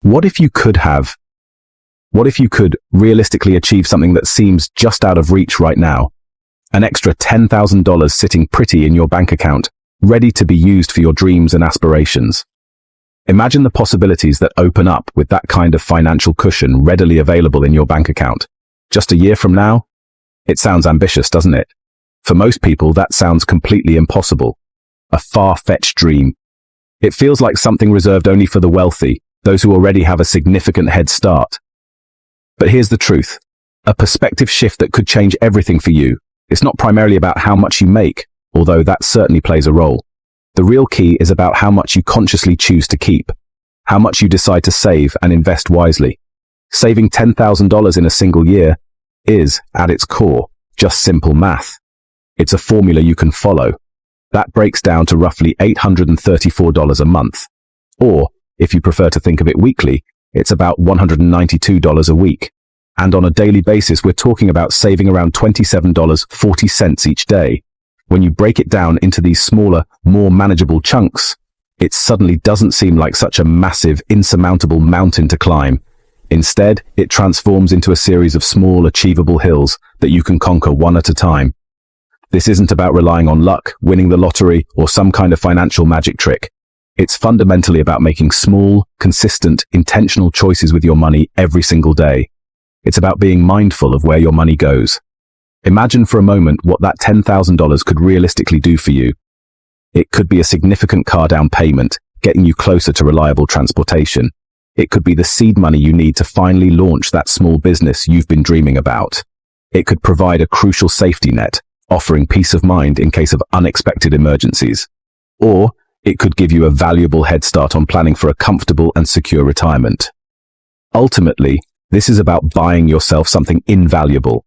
What if you could have? What if you could realistically achieve something that seems just out of reach right now? An extra $10,000 sitting pretty in your bank account, ready to be used for your dreams and aspirations. Imagine the possibilities that open up with that kind of financial cushion readily available in your bank account. Just a year from now? It sounds ambitious, doesn't it? For most people, that sounds completely impossible. A far-fetched dream. It feels like something reserved only for the wealthy, those who already have a significant head start. But here's the truth. A perspective shift that could change everything for you. It's not primarily about how much you make, although that certainly plays a role. The real key is about how much you consciously choose to keep, how much you decide to save and invest wisely. Saving $10,000 in a single year is, at its core, just simple math. It's a formula you can follow. That breaks down to roughly $834 a month. Or, if you prefer to think of it weekly, it's about $192 a week. And on a daily basis, we're talking about saving around $27.40 each day. When you break it down into these smaller, more manageable chunks, it suddenly doesn't seem like such a massive, insurmountable mountain to climb. Instead, it transforms into a series of small, achievable hills that you can conquer one at a time. This isn't about relying on luck, winning the lottery, or some kind of financial magic trick. It's fundamentally about making small, consistent, intentional choices with your money every single day. It's about being mindful of where your money goes. Imagine for a moment what that $10,000 could realistically do for you. It could be a significant car down payment, getting you closer to reliable transportation. It could be the seed money you need to finally launch that small business you've been dreaming about. It could provide a crucial safety net, offering peace of mind in case of unexpected emergencies. Or it could give you a valuable head start on planning for a comfortable and secure retirement. Ultimately, this is about buying yourself something invaluable.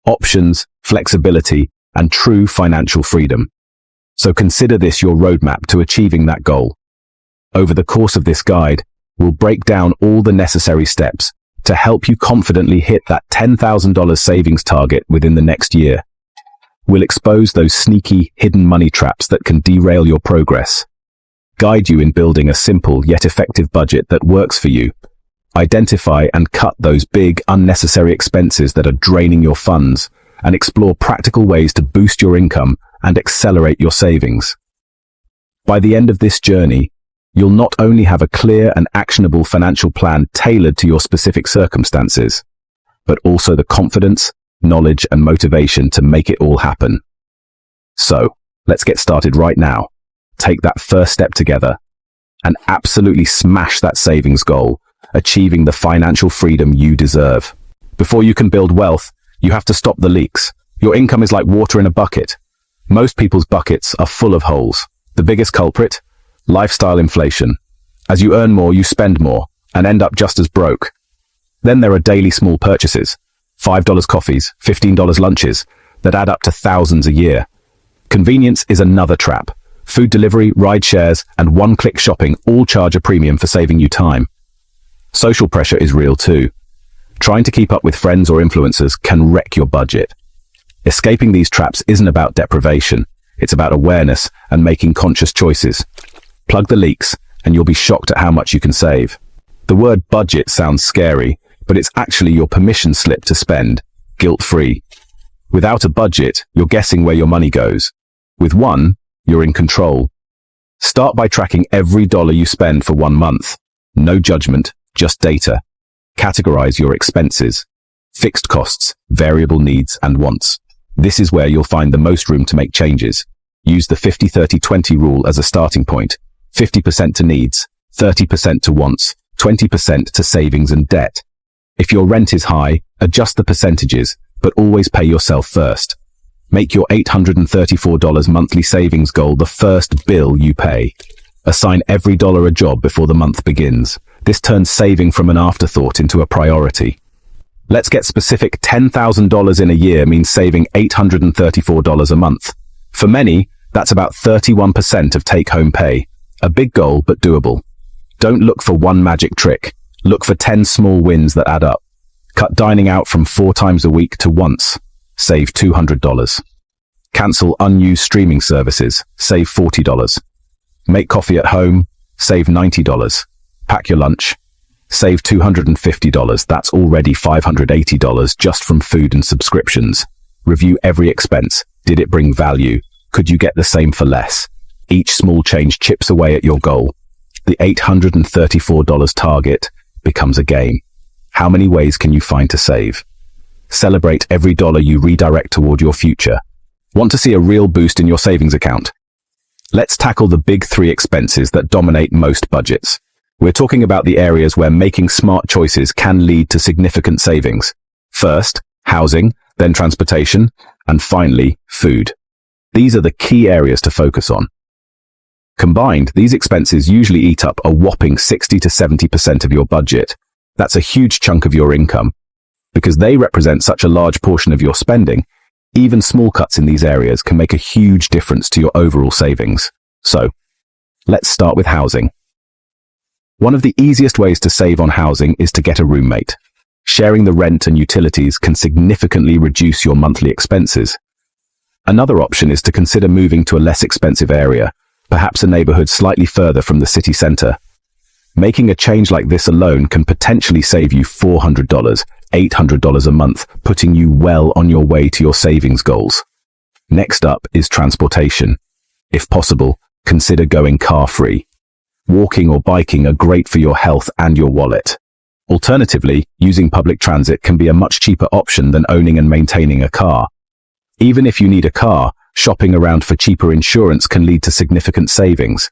Options, flexibility, and true financial freedom. So consider this your roadmap to achieving that goal. Over the course of this guide, we'll break down all the necessary steps to help you confidently hit that $10,000 savings target within the next year. We'll expose those sneaky, hidden money traps that can derail your progress, guide you in building a simple yet effective budget that works for you, identify and cut those big, unnecessary expenses that are draining your funds, and explore practical ways to boost your income and accelerate your savings. By the end of this journey, you'll not only have a clear and actionable financial plan tailored to your specific circumstances, but also the confidence, knowledge, and motivation to make it all happen. So, let's get started right now. Take that first step together and absolutely smash that savings goal, achieving the financial freedom you deserve. Before you can build wealth, you have to stop the leaks. Your income is like water in a bucket. Most people's buckets are full of holes. The biggest culprit? Lifestyle inflation. As you earn more, you spend more and end up just as broke. Then there are daily small purchases. $5 coffees, $15 lunches that add up to thousands a year. Convenience is another trap. Food delivery, ride shares, and one-click shopping all charge a premium for saving you time. Social pressure is real too. Trying to keep up with friends or influencers can wreck your budget. Escaping these traps isn't about deprivation. It's about awareness and making conscious choices. Plug the leaks, and you'll be shocked at how much you can save. The word budget sounds scary, but it's actually your permission slip to spend, guilt-free. Without a budget, you're guessing where your money goes. With one, you're in control. Start by tracking every dollar you spend for 1 month. No judgment, just data. Categorize your expenses, fixed costs, variable needs, and wants. This is where you'll find the most room to make changes. Use the 50-30-20 rule as a starting point. 50% to needs, 30% to wants, 20% to savings and debt. If your rent is high, adjust the percentages, but always pay yourself first. Make your $834 monthly savings goal the first bill you pay. Assign every dollar a job before the month begins. This turns saving from an afterthought into a priority. Let's get specific. $10,000 in a year means saving $834 a month. For many, that's about 31% of take-home pay. A big goal, but doable. Don't look for one magic trick. Look for 10 small wins that add up. Cut dining out from 4 times a week to once. Save $200. Cancel unused streaming services. Save $40. Make coffee at home. Save $90. Pack your lunch. Save $250, that's already $580 just from food and subscriptions. Review every expense. Did it bring value? Could you get the same for less? Each small change chips away at your goal. The $834 target becomes a game. How many ways can you find to save? Celebrate every dollar you redirect toward your future. Want to see a real boost in your savings account? Let's tackle the big three expenses that dominate most budgets. We're talking about the areas where making smart choices can lead to significant savings. First, housing, then transportation, and finally, food. These are the key areas to focus on. Combined, these expenses usually eat up a whopping 60 to 70% of your budget. That's a huge chunk of your income. Because they represent such a large portion of your spending, even small cuts in these areas can make a huge difference to your overall savings. So, let's start with housing. One of the easiest ways to save on housing is to get a roommate. Sharing the rent and utilities can significantly reduce your monthly expenses. Another option is to consider moving to a less expensive area, perhaps a neighborhood slightly further from the city center. Making a change like this alone can potentially save you $400, $800 a month, putting you well on your way to your savings goals. Next up is transportation. If possible, consider going car-free. Walking or biking are great for your health and your wallet. Alternatively, using public transit can be a much cheaper option than owning and maintaining a car. Even if you need a car, shopping around for cheaper insurance can lead to significant savings.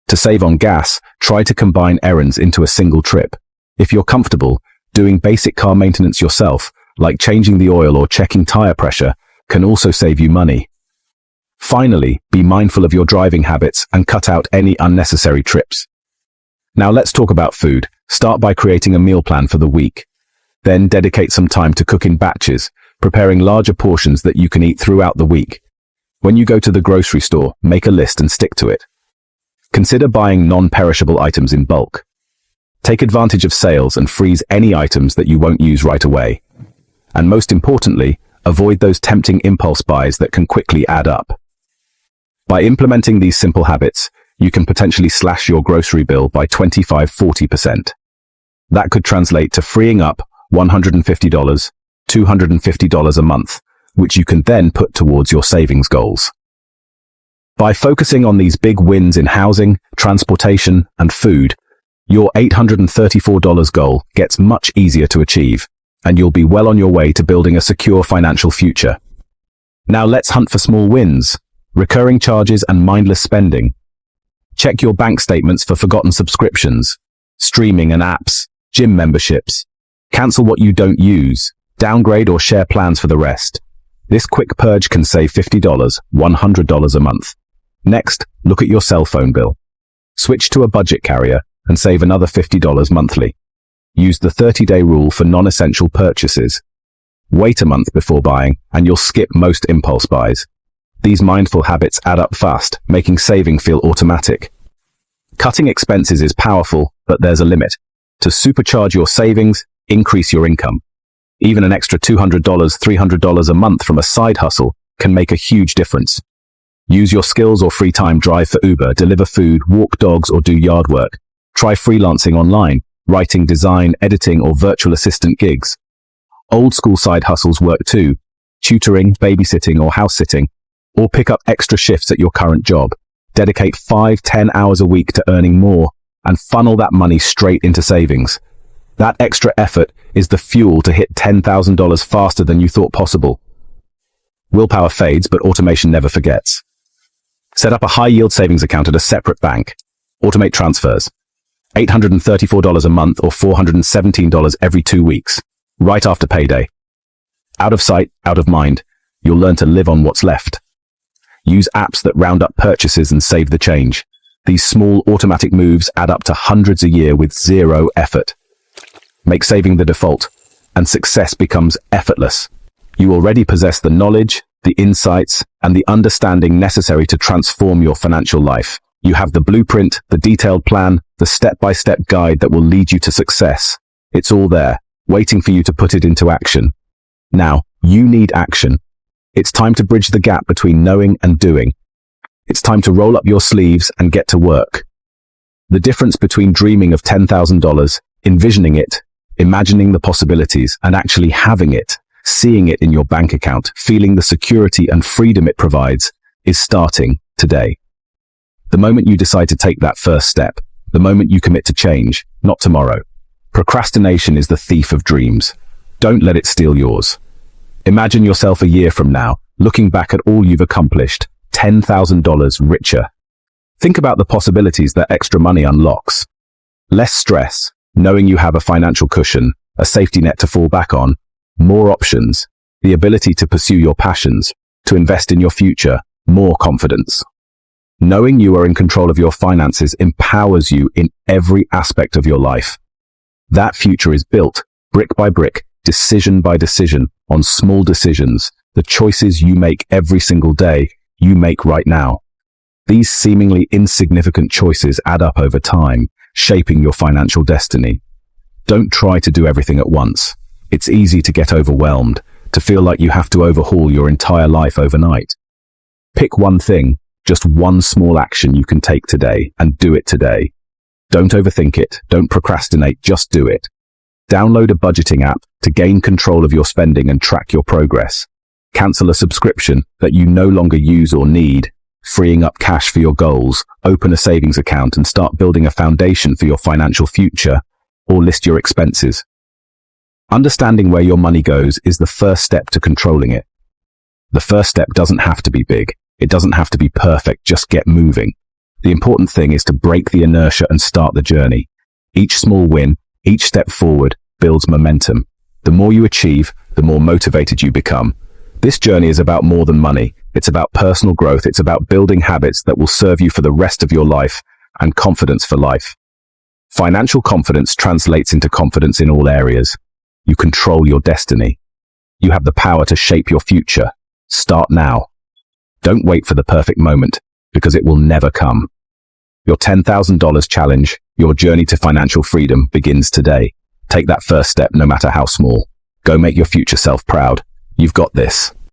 To save on gas, try to combine errands into a single trip. If you're comfortable, doing basic car maintenance yourself, like changing the oil or checking tire pressure, can also save you money. Finally, be mindful of your driving habits and cut out any unnecessary trips. Now let's talk about food. Start by creating a meal plan for the week. Then dedicate some time to cook in batches, preparing larger portions that you can eat throughout the week. When you go to the grocery store, make a list and stick to it. Consider buying non-perishable items in bulk. Take advantage of sales and freeze any items that you won't use right away. And most importantly, avoid those tempting impulse buys that can quickly add up. By implementing these simple habits, you can potentially slash your grocery bill by 25–40%. That could translate to freeing up $150, $250 a month, which you can then put towards your savings goals. By focusing on these big wins in housing, transportation, and food, your $834 goal gets much easier to achieve, and you'll be well on your way to building a secure financial future. Now let's hunt for small wins, recurring charges and mindless spending. Check your bank statements for forgotten subscriptions, streaming and apps, gym memberships. Cancel what you don't use, downgrade or share plans for the rest. This quick purge can save $50, $100 a month. Next, look at your cell phone bill. Switch to a budget carrier and save another $50 monthly. Use the 30-day rule for non-essential purchases. Wait a month before buying, and you'll skip most impulse buys. These mindful habits add up fast, making saving feel automatic. Cutting expenses is powerful, but there's a limit. To supercharge your savings, increase your income. Even an extra $200, $300 a month from a side hustle can make a huge difference. Use your skills or free time, drive for Uber, deliver food, walk dogs, or do yard work. Try freelancing online, writing, design, editing, or virtual assistant gigs. Old school side hustles work too. Tutoring, babysitting, or house sitting. Or pick up extra shifts at your current job. Dedicate 5–10 hours a week to earning more and funnel that money straight into savings. That extra effort is the fuel to hit $10,000 faster than you thought possible. Willpower fades, but automation never forgets. Set up a high-yield savings account at a separate bank. Automate transfers. $834 a month or $417 every 2 weeks, right after payday. Out of sight, out of mind. You'll learn to live on what's left. Use apps that round up purchases and save the change. These small automatic moves add up to hundreds a year with zero effort. Make saving the default, and success becomes effortless. You already possess the knowledge, the insights, and the understanding necessary to transform your financial life. You have the blueprint, the detailed plan, the step-by-step guide that will lead you to success. It's all there, waiting for you to put it into action. Now, you need action. It's time to bridge the gap between knowing and doing. It's time to roll up your sleeves and get to work. The difference between dreaming of $10,000 Envisioning it, imagining the possibilities, and actually having it, seeing it in your bank account, feeling the security and freedom it provides, is starting today. The moment you decide to take that first step, the moment you commit to change, not tomorrow. Procrastination is the thief of dreams. Don't let it steal yours. Imagine yourself a year from now, looking back at all you've accomplished, $10,000 richer. Think about the possibilities that extra money unlocks. Less stress, knowing you have a financial cushion, a safety net to fall back on, more options, the ability to pursue your passions, to invest in your future, more confidence. Knowing you are in control of your finances empowers you in every aspect of your life. That future is built, brick by brick, decision by decision, on small decisions, the choices you make every single day, you make right now. These seemingly insignificant choices add up over time, shaping your financial destiny. Don't try to do everything at once. It's easy to get overwhelmed, to feel like you have to overhaul your entire life overnight. Pick one thing, just one small action you can take today, and do it today. Don't overthink it, don't procrastinate, just do it. Download a budgeting app to gain control of your spending and track your progress. Cancel a subscription that you no longer use or need, freeing up cash for your goals. Open a savings account and start building a foundation for your financial future, or list your expenses. Understanding where your money goes is the first step to controlling it. The first step doesn't have to be big. It doesn't have to be perfect, just get moving. The important thing is to break the inertia and start the journey. Each small win, each step forward, builds momentum. The more you achieve, the more motivated you become. This journey is about more than money. It's about personal growth. It's about building habits that will serve you for the rest of your life, and confidence for life. Financial confidence translates into confidence in all areas. You control your destiny. You have the power to shape your future. Start now. Don't wait for the perfect moment, because it will never come. Your $10,000 challenge, your journey to financial freedom, begins today. Take that first step, no matter how small. Go make your future self proud. You've got this.